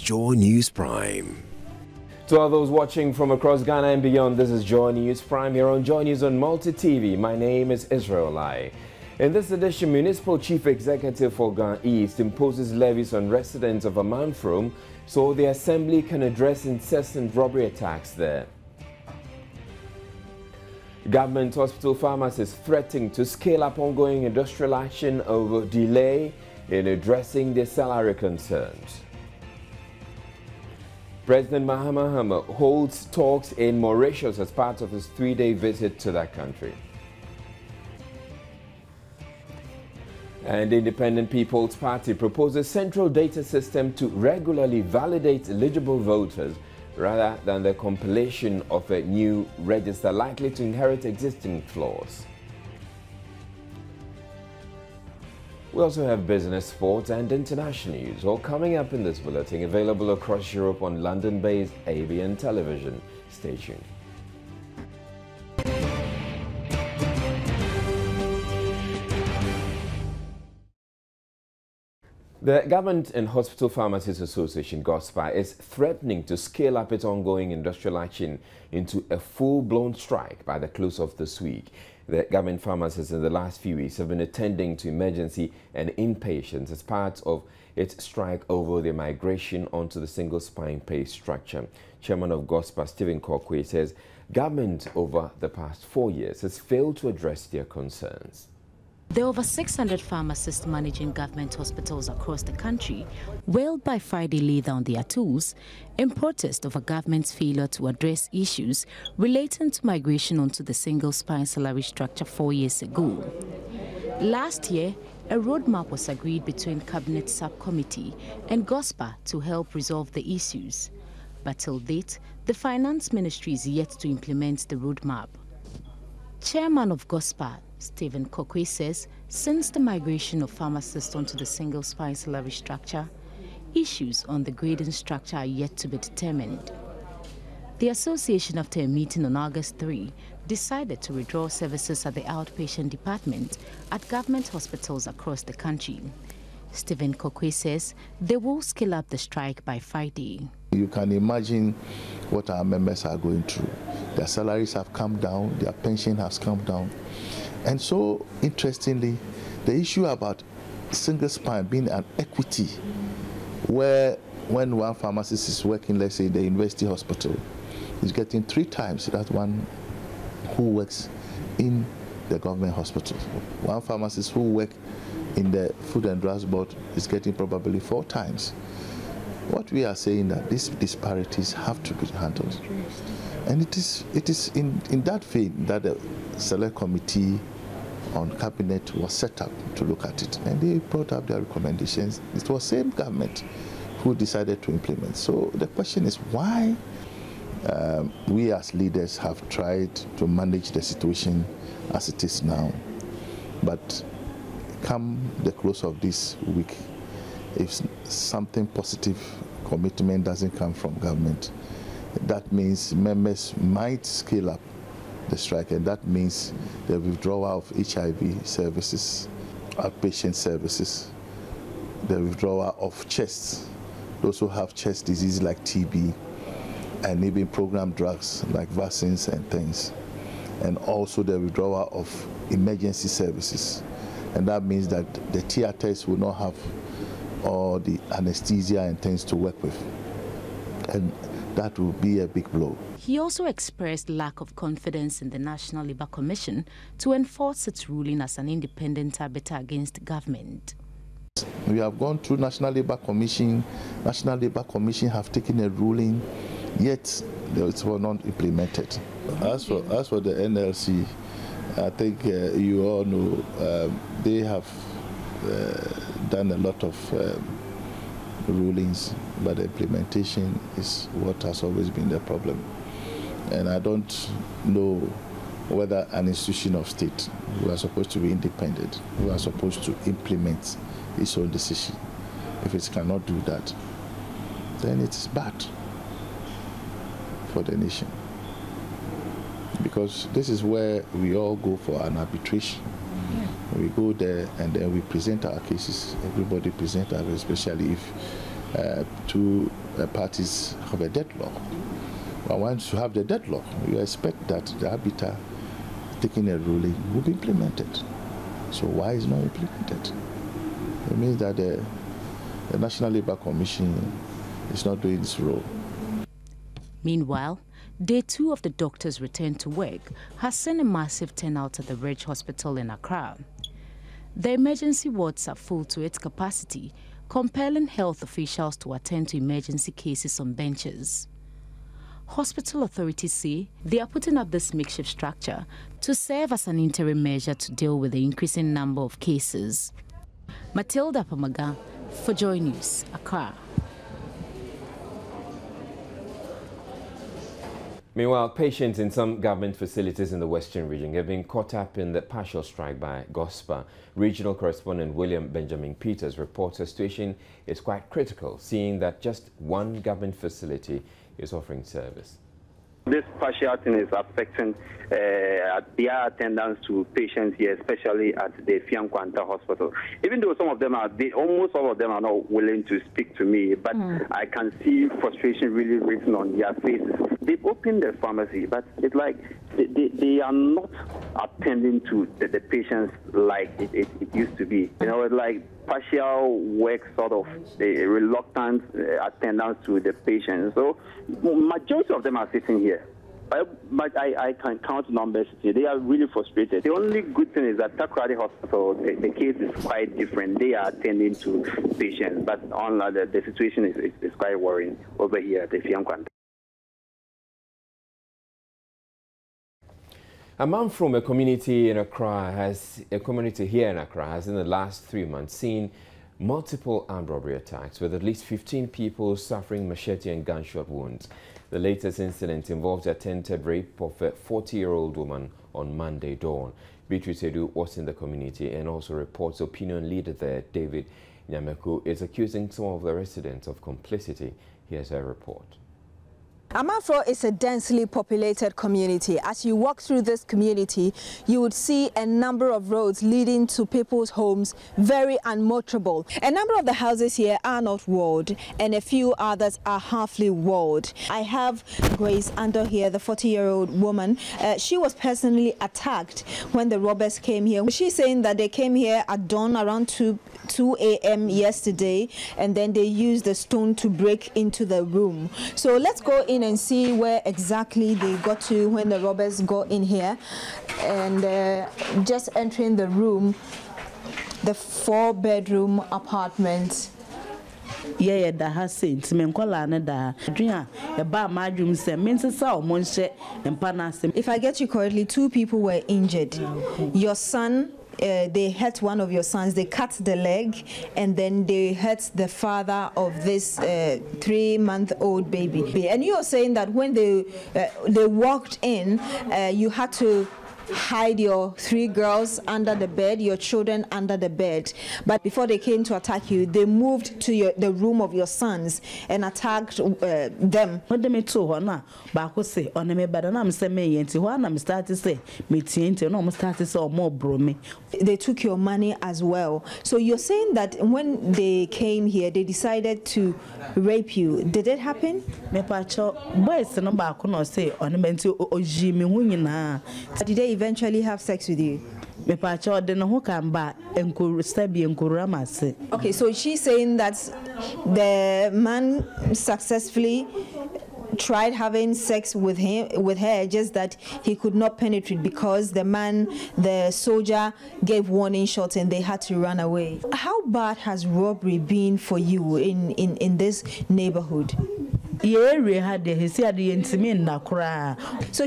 Joy News Prime. To all those watching from across Ghana and beyond, this is Joy News Prime here on Joy News on Multi TV. My name is Israel Lai. In this edition, Municipal Chief Executive for Ghana East imposes levies on residents of Amanfrom so the Assembly can address incessant robbery attacks there. Government hospital pharmacists threatening to scale up ongoing industrial action over delay in addressing their salary concerns. President Mahama holds talks in Mauritius as part of his 3-day visit to that country. And the Independent People's Party proposes central data system to regularly validate eligible voters rather than the compilation of a new register likely to inherit existing flaws. We also have business, sports and international news, all coming up in this bulletin, available across Europe on London-based ABN television. Stay tuned. The Government and Hospital Pharmacists Association, GOSPA, is threatening to scale up its ongoing industrial action into a full-blown strike by the close of this week. The government pharmacists in the last few weeks have been attending to emergency and inpatients as part of its strike over the migration onto the single spine pay structure. Chairman of GOSPA, Stephen Kokwe, says government over the past 4 years has failed to address their concerns. There are over 600 pharmacists managing government hospitals across the country wailed by Friday lay down their tools in protest of a government's failure to address issues relating to migration onto the single spine salary structure 4 years ago. Last year, a roadmap was agreed between Cabinet Subcommittee and GOSPA to help resolve the issues. But till date, the Finance Ministry is yet to implement the roadmap. Chairman of GOSPA, Stephen Kokwe, says since the migration of pharmacists onto the single spine salary structure, issues on the grading structure are yet to be determined. The association, after a meeting on August 3, decided to withdraw services at the outpatient department at government hospitals across the country. Stephen Kokwe says they will scale up the strike by Friday. You can imagine what our members are going through. Their salaries have come down, their pension has come down. And so, interestingly, the issue about single spine being an equity, where when one pharmacist is working, let's say, in the university hospital, is getting 3 times that one who works in the government hospital. One pharmacist who works in the Food and Drugs Board is getting probably 4 times. What we are saying that these disparities have to be handled. And it is in that vein that the Select Committee on Cabinet was set up to look at it. And they brought up their recommendations. It was the same government who decided to implement. So the question is why we as leaders have tried to manage the situation as it is now. But come the close of this week, if something positive commitment doesn't come from government, that means members might scale up the strike, and that means the withdrawal of HIV services, outpatient services, the withdrawal of chest, those who have chest disease like TB, and even program drugs like vaccines and things, and also the withdrawal of emergency services. And that means that the theaters will not have all the anesthesia and things to work with. And that will be a big blow. He also expressed lack of confidence in the National Labour Commission to enforce its ruling as an independent arbiter against government. We have gone through National Labour Commission. National Labour Commission have taken a ruling, yet it was not implemented. As for the NLC, I think you all know they have done a lot of rulings, but the implementation is what has always been the problem. And I don't know whether an institution of state who are supposed to be independent, who are supposed to implement its own decision, if it cannot do that, then it is bad for the nation. Because this is where we all go for an arbitration. We go there and then we present our cases. Everybody presents our, especially if two parties have a deadlock. But once you have the deadlock, you expect that the arbiter taking a ruling will be implemented. So why is not implemented? It means that the National Labour Commission is not doing its role. Meanwhile, day 2 of the doctors' return to work has seen a massive turnout at the Ridge Hospital in Accra. The emergency wards are full to its capacity, compelling health officials to attend to emergency cases on benches. Hospital authorities say they are putting up this makeshift structure to serve as an interim measure to deal with the increasing number of cases. Matilda Pamaga for Joy News, Accra. Meanwhile, patients in some government facilities in the Western region have been caught up in the partial strike by GOSPA. Regional correspondent William Benjamin Peters reports the situation is quite critical, seeing that just one government facility is offering service. This partial thing is affecting their attendance to patients here, especially at the Fiankwanta Hospital. Even though some of them are, almost all of them are not willing to speak to me, but I can see frustration really written on their faces. They've opened the pharmacy, but it's like they are not attending to the patients like it used to be. You know, it's like partial work, sort of a reluctant attendance to the patients. So majority of them are sitting here. But I can count numbers. They are really frustrated. The only good thing is that Accra Hospital, the case is quite different. They are attending to patients, but on the situation is quite worrying over here at the Fiankwanta. A man from a community here in Accra has in the last 3 months seen multiple armed robbery attacks with at least 15 people suffering machete and gunshot wounds. The latest incident involved the attempted rape of a 40-year-old woman on Monday dawn. Beatrice Edu was in the community and also reports opinion leader there, David Nyameko, is accusing some of the residents of complicity. Here's her report. Amafro is a densely populated community. As you walk through this community, you would see a number of roads leading to people's homes, very unmotorable. A number of the houses here are not walled, and a few others are halfly walled. I have Grace Ando here, the 40-year-old woman. She was personally attacked when the robbers came here. She's saying that they came here at dawn around 2 a.m. yesterday, and then they used the stone to break into the room. So let's go in and see where exactly they got to when the robbers got in here. And just entering the room, the 4-bedroom apartment. Yeah, that has seen If I get you correctly, 2 people were injured. Your son, they hurt one of your sons, they cut the leg, and then they hurt the father of this 3-month-old baby. And you're saying that when they walked in, you had to hide your 3 girls under the bed, your children under the bed. But before they came to attack you, they moved to the room of your sons and attacked them. They took your money as well. So you're saying that when they came here, they decided to rape you. Did it happen? Did they eventually have sex with you? Okay, so she's saying that the man successfully tried having sex with her, just that he could not penetrate because the soldier gave warning shots and they had to run away. How bad has robbery been for you in this neighborhood? So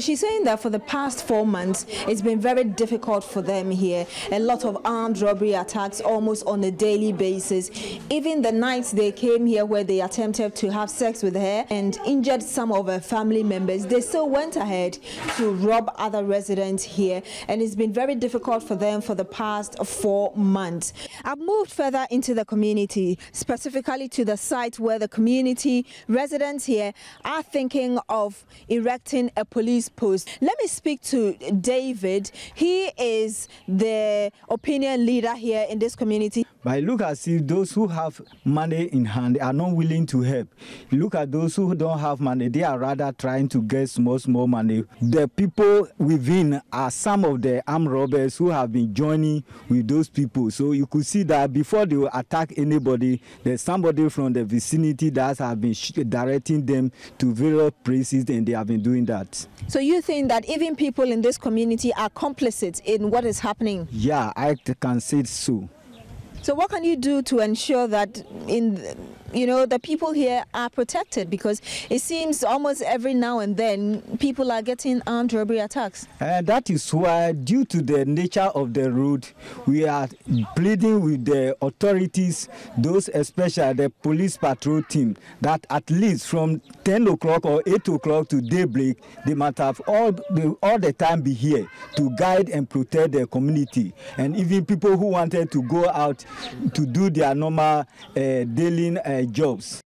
she's saying that for the past 4 months, it's been very difficult for them here. A lot of armed robbery attacks almost on a daily basis. Even the nights they came here where they attempted to have sex with her and injured some of her family members, they still went ahead to rob other residents here. And it's been very difficult for them for the past 4 months. I've moved further into the community, specifically to the site where the community residents residents here are thinking of erecting a police post. Let me speak to David. He is the opinion leader here in this community. But look as if those who have money in hand are not willing to help. Look at those who don't have money. They are rather trying to get small money. The people within are some of the armed robbers who have been joining with those people. So you could see that before they will attack anybody, there's somebody from the vicinity that has been directing them to various places, and they have been doing that. So you think that even people in this community are complicit in what is happening? Yeah, I can say so. So what can you do to ensure that the people here are protected? Because it seems almost every now and then people are getting armed robbery attacks. That is why, due to the nature of the road, we are pleading with the authorities, those especially the police patrol team, that at least from 10 o'clock or 8 o'clock to daybreak, they must have all the time be here to guide and protect the community. And even people who wanted to go out to do their normal daily jobs.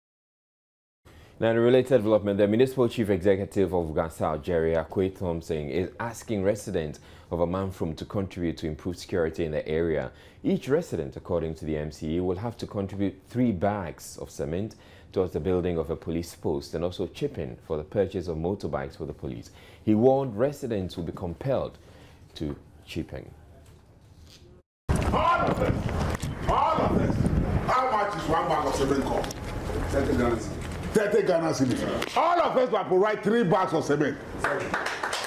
Now, in a related development, the Municipal Chief Executive of Ghana, Jerry Akwe Thompson, is asking residents of Amanfrom to contribute to improve security in the area. Each resident, according to the MCE, will have to contribute 3 bags of cement towards the building of a police post and also chip in for the purchase of motorbikes for the police. He warned residents will be compelled to chip in. All of us. How much is 1 bag of cement cost? 30 Ghana cedis. 30 Ghana cedis. All of us will provide 3 bags of cement.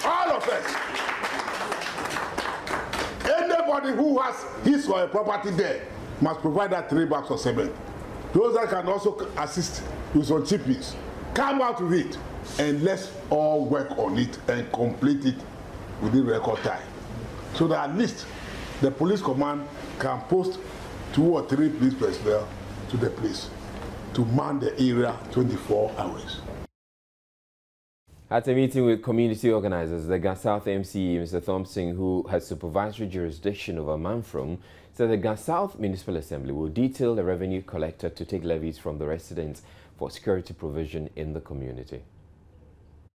All of us. Anybody who has his or her property there must provide that 3 bags of cement. Those that can also assist with some chippies, come out with it, and let's all work on it and complete it within record time, so that at least the police command can post 2 or 3 police personnel to the place to man the area 24 hours. At a meeting with community organizers, the Ghana South MCE, Mr. Thompson, who has supervisory jurisdiction over Amanfrom, said the Ghana South Municipal Assembly will detail the revenue collector to take levies from the residents for security provision in the community.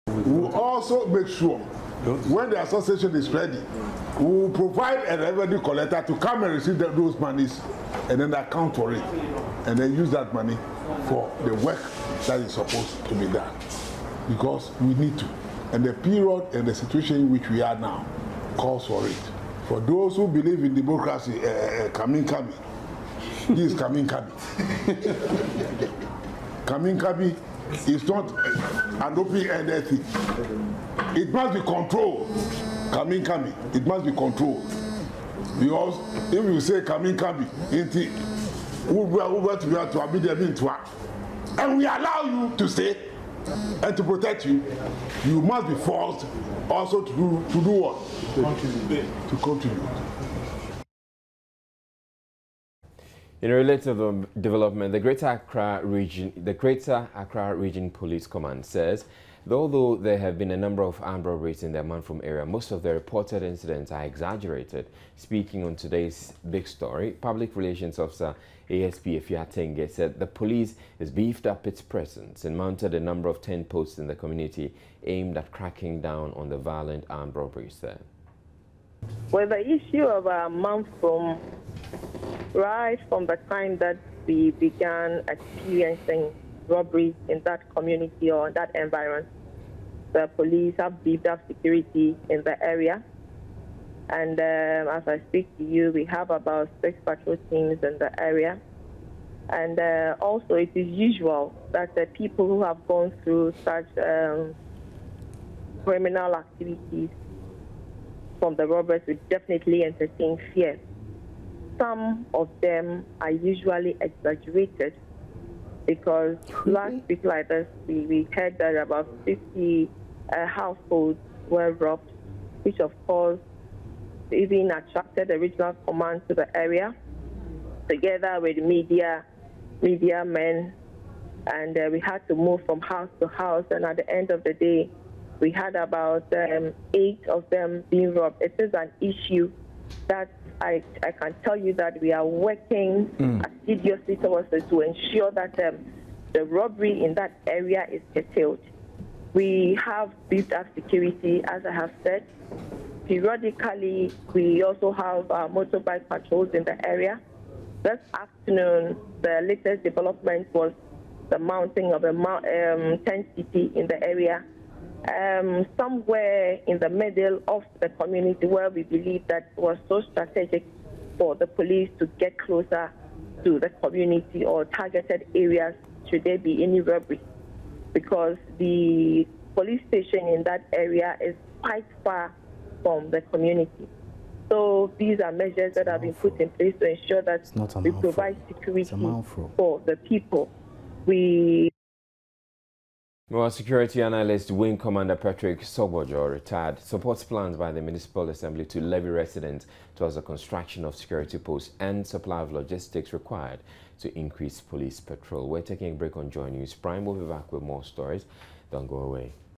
We will also make sure when the association is ready, we will provide a revenue collector to come and receive those monies and then account for it and then use that money for the work that is supposed to be done. Because we need to. And the period and the situation in which we are now calls for it. For those who believe in democracy, Kamin Kabi, this is Kamin Kabi. Kamin Kabi is not an open-ended thing. It must be controlled. Kamin Kabi, it must be controlled. Because if you say Kamin Kabi, and we allow you to stay and to protect you, you must be forced also to do what? To contribute. In a related development, the Greater Accra Region Police Command says that although there have been a number of armed robberies in the Amanfrom area, most of the reported incidents are exaggerated. Speaking on today's big story, Public Relations Officer ASP Efiatenge said the police has beefed up its presence and mounted a number of 10 posts in the community aimed at cracking down on the violent armed robberies there. Well, the issue of Amanfrom, right from the time that we began experiencing robberies in that community or in that environment, the police have beefed up security in the area. And as I speak to you, we have about 6 patrol teams in the area. And also it is usual that the people who have gone through such criminal activities from the robbers will definitely entertain fear. Some of them are usually exaggerated because last week like this, we heard that about 50 households were robbed, which of course even attracted the regional command to the area, together with media men, and we had to move from house to house, and at the end of the day, we had about 8 of them being robbed. It is an issue that I can tell you that we are working assiduously towards it to ensure that the robbery in that area is curtailed. We have beefed up security, as I have said. Periodically, we also have motorbike patrols in the area. This afternoon, the latest development was the mounting of a tent city in the area, somewhere in the middle of the community, where we believe that it was so strategic for the police to get closer to the community or targeted areas should there be any robbery, because the police station in that area is quite far from the community. So these are measures that have been put in place to ensure that we provide security for the people. Well, security analyst Wing Commander Patrick Sogbojo, retired, supports plans by the Municipal Assembly to levy residents towards the construction of security posts and supply of logistics required to increase police patrol. We're taking a break on Joy News Prime. We'll be back with more stories. Don't go away.